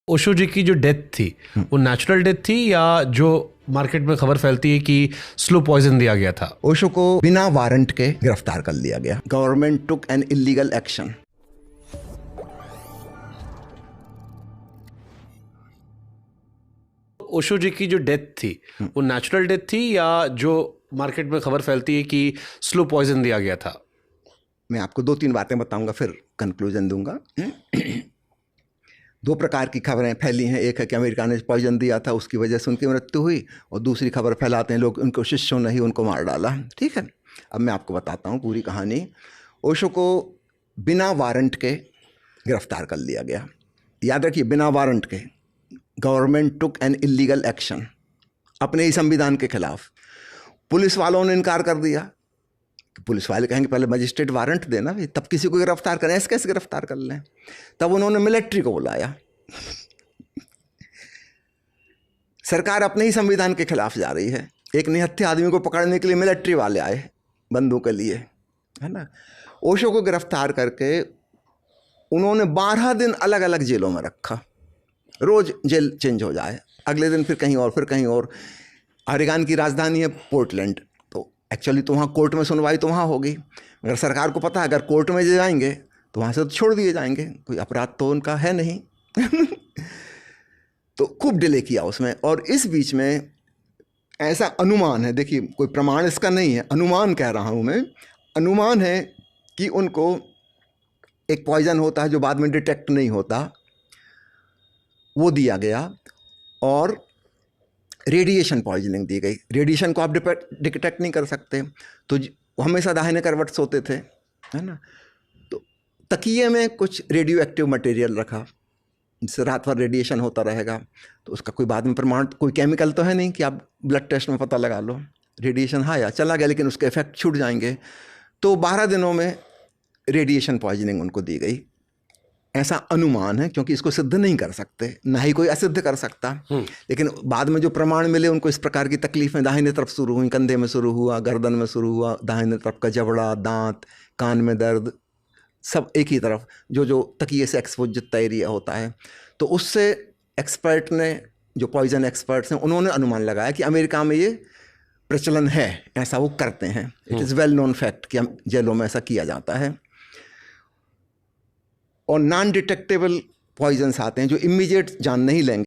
ओशो जी की जो डेथ थी वो नेचुरल डेथ थी या जो मार्केट में खबर फैलती है कि स्लो पॉइजन दिया गया था? ओशो को बिना वारंट के गिरफ्तार कर लिया गया। Government took an illegal action. Osho ji की जो डेथ थी वो नेचुरल डेथ थी या जो मार्केट में खबर फैलती है कि स्लो पॉइजन दिया गया था? मैं आपको 2-3 बातें बताऊंगा, फिर कंक्लूजन दूंगा। 2 प्रकार की खबरें फैली हैं। एक है कि अमेरिका ने पॉइजन दिया था, उसकी वजह से उनकी मृत्यु हुई, और दूसरी खबर फैलाते हैं लोग उनको शिष्यों ने ही उनको मार डाला। ठीक है, अब मैं आपको बताता हूँ पूरी कहानी। ओशो को बिना वारंट के गिरफ्तार कर लिया गया। याद रखिए, बिना वारंट के। Government took an illegal action, अपने ही संविधान के खिलाफ। पुलिस वालों ने इनकार कर दिया। पुलिस वाले कहेंगे पहले मजिस्ट्रेट वारंट देना भाई, तब किसी को गिरफ्तार करें, ऐसे कैसे गिरफ्तार कर लें। तब उन्होंने मिलिट्री को बुलाया। सरकार अपने ही संविधान के खिलाफ जा रही है। एक निहत्थे आदमी को पकड़ने के लिए मिलिट्री वाले आए बंदूक के लिए, है ना। ओशो को गिरफ्तार करके उन्होंने 12 दिन अलग अलग जेलों में रखा। रोज जेल चेंज हो जाए, अगले दिन फिर कहीं और, फिर कहीं और। ओरेगन की राजधानी है पोर्टलैंड, तो एक्चुअली तो वहाँ कोर्ट में सुनवाई तो वहाँ होगी, मगर सरकार को पता है अगर कोर्ट में जाएंगे तो वहाँ से तो छोड़ दिए जाएंगे, कोई अपराध तो उनका है नहीं। तो खूब डिले किया उसमें। और इस बीच में ऐसा अनुमान है, देखिए कोई प्रमाण इसका नहीं है, अनुमान कह रहा हूँ मैं, अनुमान है कि उनको एक पॉइजन होता है जो बाद में डिटेक्ट नहीं होता, वो दिया गया, और रेडिएशन पॉइजनिंग दी गई। रेडिएशन को आप डिटेक्ट नहीं कर सकते, तो हमेशा दाहिने करवट सोते थे, है ना। तो तकिए में कुछ रेडियो एक्टिव मटेरियल रखा, जिससे रात भर रेडिएशन होता रहेगा। तो उसका कोई बाद में प्रमाण, कोई केमिकल तो है नहीं कि आप ब्लड टेस्ट में पता लगा लो। रेडिएशन हाँ या चला गया, लेकिन उसके इफेक्ट छूट जाएंगे। तो 12 दिनों में रेडिएशन पॉइजनिंग उनको दी गई, ऐसा अनुमान है, क्योंकि इसको सिद्ध नहीं कर सकते, ना ही कोई असिद्ध कर सकता। लेकिन बाद में जो प्रमाण मिले उनको इस प्रकार की तकलीफें दाहिने तरफ शुरू हुई, कंधे में शुरू हुआ, गर्दन में शुरू हुआ, दाहिने तरफ का जबड़ा, दांत, कान में दर्द, सब एक ही तरफ, जो तकिए से एक्सपोज जितना एरिया होता है। तो उससे एक्सपर्ट ने, जो पॉइजन एक्सपर्ट्स हैं, उन्होंने अनुमान लगाया कि अमेरिका में ये प्रचलन है, ऐसा वो करते हैं। It is well known fact कि जेलों में ऐसा किया जाता है। और नॉन डिटेक्टेबल पॉइजन्स आते हैं जो इमीडिएट जान नहीं लेंगे।